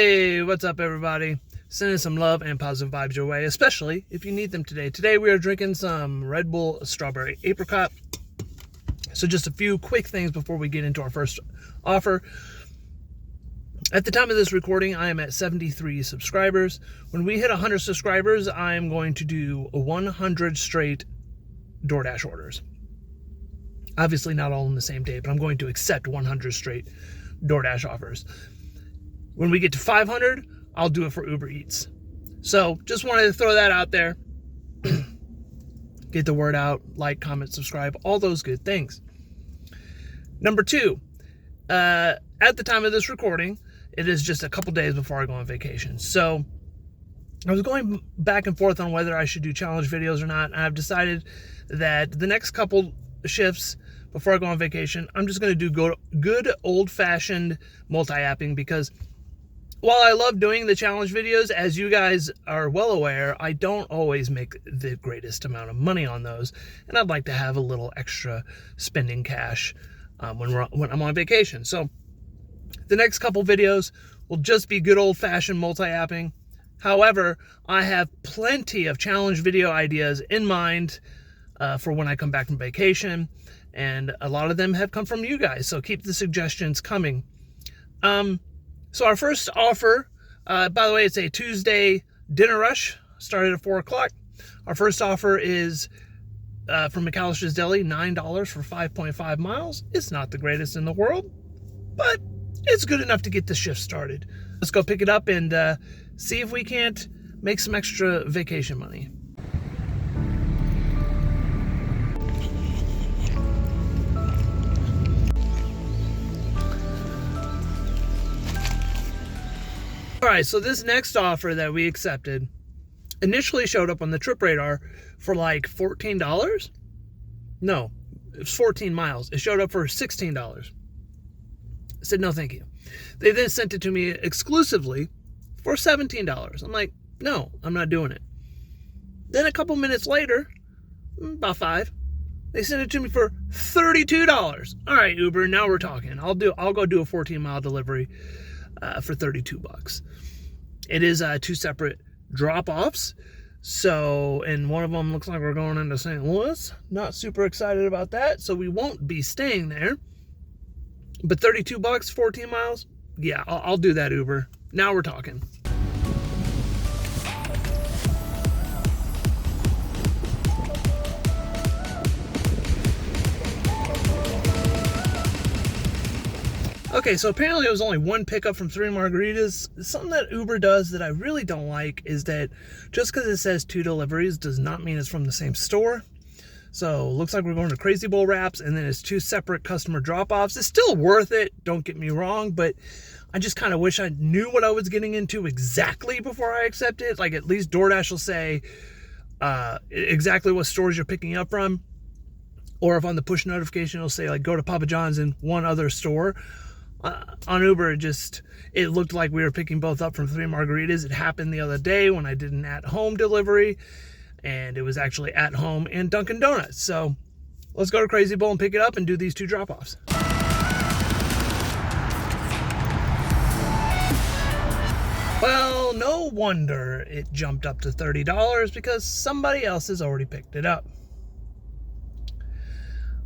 Hey, what's up everybody? Sending some love and positive vibes your way, especially if you need them today. Today we are drinking some Red Bull Strawberry Apricot. So just a few quick things before we get into our first offer. At the time of this recording, I am at 73 subscribers. When we hit 100 subscribers, I am going to do 100 straight DoorDash orders. Obviously not all on the same day, but I'm going to accept 100 straight DoorDash offers. When we get to 500, I'll do it for Uber Eats. So just wanted to throw that out there. Get the word out, like, comment, subscribe, all those good things. Number two, at the time of this recording, it is just a couple days before I go on vacation. So I was going back and forth on whether I should do challenge videos or not. And I've decided that the next couple shifts before I go on vacation, I'm just going to do good old-fashioned multi-apping, because while I love doing the challenge videos, as you guys are well aware, I don't always make the greatest amount of money on those, and I'd like to have a little extra spending cash when I'm on vacation. So the next couple videos will just be good old-fashioned multi-apping. However, I have plenty of challenge video ideas in mind for when I come back from vacation, and a lot of them have come from you guys, so keep the suggestions coming. So our first offer, by the way, it's a Tuesday dinner rush, started at 4 o'clock. Our first offer is from McAllister's Deli, $9 for 5.5 miles. It's not the greatest in the world, but it's good enough to get the shift started. Let's go pick it up and see if we can't make some extra vacation money. All right, so this next offer that we accepted initially showed up on the trip radar for like $14. No, it was 14 miles. It showed up for $16. I said, no, thank you. They then sent it to me exclusively for $17. I'm like, no, I'm not doing it. Then a couple minutes later, about 5, they sent it to me for $32. All right, Uber, now we're talking. I'll go do a 14-mile delivery for $32. It is 2 separate drop-offs. So, and one of them looks like we're going into St. Louis. Not super excited about that, so we won't be staying there. But $32, 14 miles? Yeah, I'll do that, Uber. Now we're talking. Okay, so apparently it was only one pickup from 3 margaritas. Something that Uber does that I really don't like is that just because it says 2 deliveries does not mean it's from the same store. So looks like we're going to Crazy Bowl Wraps, and then it's 2 separate customer drop-offs. It's still worth it, don't get me wrong, but I just kind of wish I knew what I was getting into exactly before I accept it. Like, at least DoorDash will say exactly what stores you're picking up from. Or if on the push notification it'll say, like, go to Papa John's in one other store. On Uber, it looked like we were picking both up from 3 margaritas. It happened the other day when I did an at-home delivery, and it was actually at home and Dunkin' Donuts. So let's go to Crazy Bowl and pick it up and do these 2 drop-offs. Well, no wonder it jumped up to $30, because somebody else has already picked it up.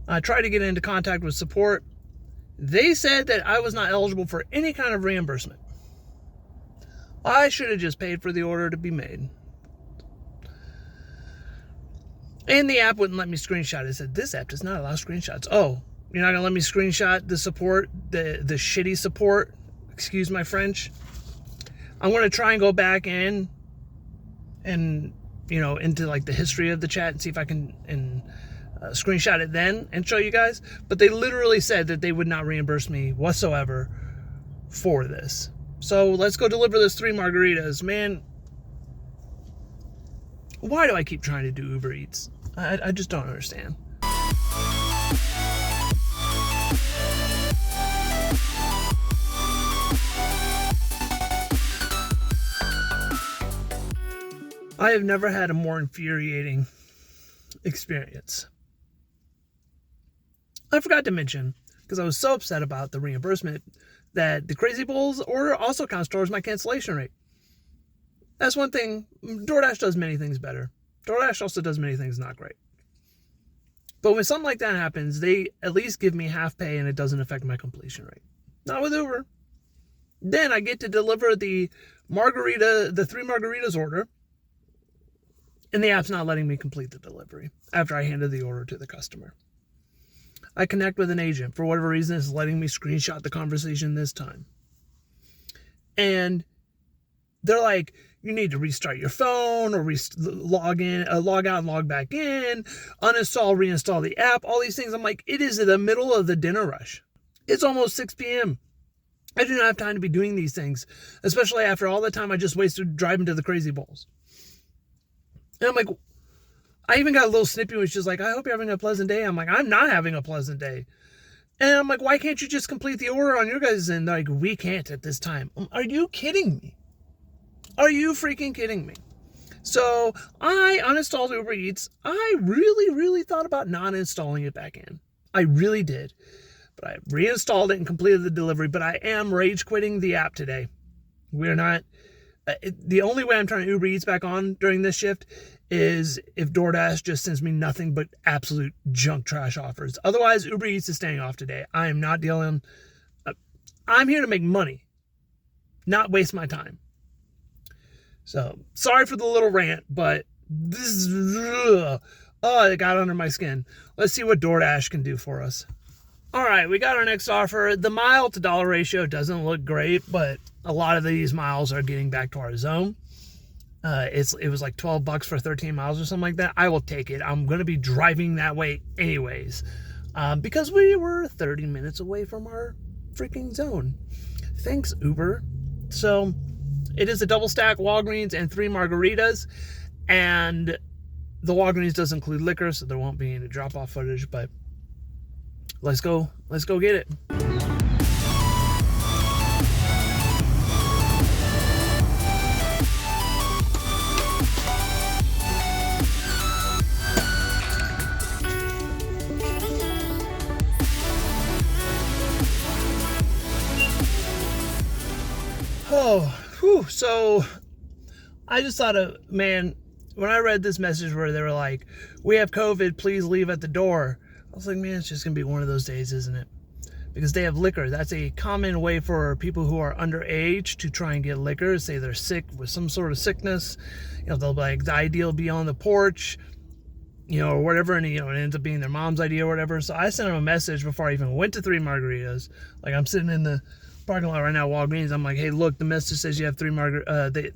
I tried to get into contact with support. They said that I was not eligible for any kind of reimbursement. I should have just paid for the order to be made. And the app wouldn't let me screenshot it. It said, this app does not allow screenshots. Oh, you're not going to let me screenshot the support, the shitty support? Excuse my French. I'm going to try and go back in and, into like the history of the chat and see if I can screenshot it then and show you guys. But they literally said that they would not reimburse me whatsoever for this. So let's go deliver those 3 margaritas. Man, why do I keep trying to do Uber Eats? I just don't understand. I have never had a more infuriating experience. I forgot to mention, because I was so upset about the reimbursement that the Crazy Bulls order also counts towards my cancellation rate. That's one thing. DoorDash does many things better. DoorDash also does many things not great. But when something like that happens, they at least give me half pay and it doesn't affect my completion rate. Not with Uber. Then I get to deliver the 3 margaritas order, and the app's not letting me complete the delivery after I handed the order to the customer. I connect with an agent. For whatever reason, it's letting me screenshot the conversation this time. And they're like, you need to restart your phone or log out and log back in, uninstall, reinstall the app, all these things. I'm like, it is in the middle of the dinner rush. It's almost 6 p.m. I do not have time to be doing these things, especially after all the time I just wasted driving to the Crazy Bulls. And I'm like, I even got a little snippy when she's like, I hope you're having a pleasant day. I'm like, I'm not having a pleasant day. And I'm like, why can't you just complete the order on your guys' end? They're like, we can't at this time. Are you kidding me? Are you freaking kidding me? So I uninstalled Uber Eats. I really thought about not installing it back in. I really did. But I reinstalled it and completed the delivery. But I am rage quitting the app today. We're not. The only way I'm trying to Uber Eats back on during this shift is if DoorDash just sends me nothing but absolute junk trash offers. Otherwise, Uber Eats is staying off today. I am not dealing. I'm here to make money, not waste my time. So, sorry for the little rant, but this is, it got under my skin. Let's see what DoorDash can do for us. All right, we got our next offer. The mile to dollar ratio doesn't look great, but a lot of these miles are getting back to our zone. It was like $12 for 13 miles or something like that. I will take it. I'm going to be driving that way anyways, because we were 30 minutes away from our freaking zone. Thanks, Uber. So it is a double stack Walgreens and 3 margaritas, and the Walgreens does include liquor, so there won't be any drop-off footage, but let's go get it. So I just thought man, when I read this message where they were like, we have COVID, please leave at the door. I was like, man, it's just going to be one of those days, isn't it? Because they have liquor. That's a common way for people who are underage to try and get liquor. Say they're sick with some sort of sickness. They'll be like, the idea will be on the porch, or whatever. And, it ends up being their mom's idea or whatever. So I sent them a message before I even went to 3 margaritas. Like, I'm sitting in the parking lot right now, Walgreens. I'm like, hey, look, the message says you have 3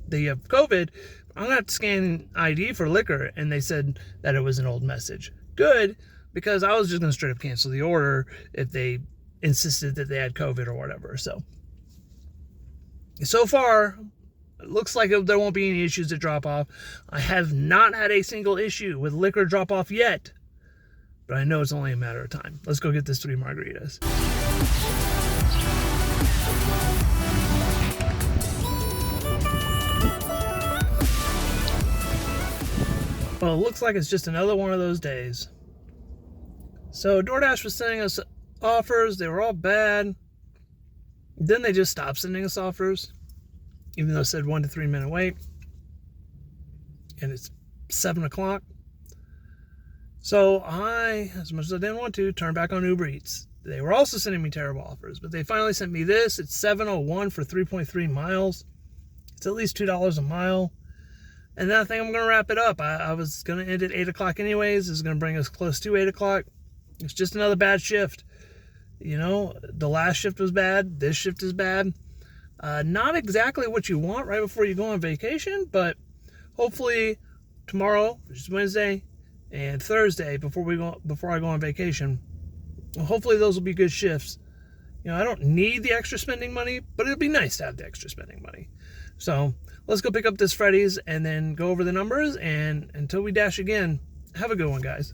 they have COVID. I'm going to have to scan ID for liquor. And they said that it was an old message. Good. Because I was just going to straight up cancel the order if they insisted that they had COVID or whatever. So far, it looks like there won't be any issues to drop off. I have not had a single issue with liquor drop off yet, but I know it's only a matter of time. Let's go get this 3 margaritas. Well, it looks like it's just another one of those days. So DoorDash was sending us offers. They were all bad. Then they just stopped sending us offers, even though it said 1 to 3 minute wait. And it's 7 o'clock. So I, as much as I didn't want to, turned back on Uber Eats. They were also sending me terrible offers, but they finally sent me this. It's $7.01 for 3.3 miles. It's at least $2 a mile. And then I think I'm going to wrap it up. I was going to end at 8 o'clock anyways. This is going to bring us close to 8 o'clock. It's just another bad shift. The last shift was bad. This shift is bad. Not exactly what you want right before you go on vacation, but hopefully tomorrow, which is Wednesday, and Thursday before I go on vacation, hopefully those will be good shifts. I don't need the extra spending money, but it'd be nice to have the extra spending money. So let's go pick up this Freddy's and then go over the numbers. And until we dash again, have a good one, guys.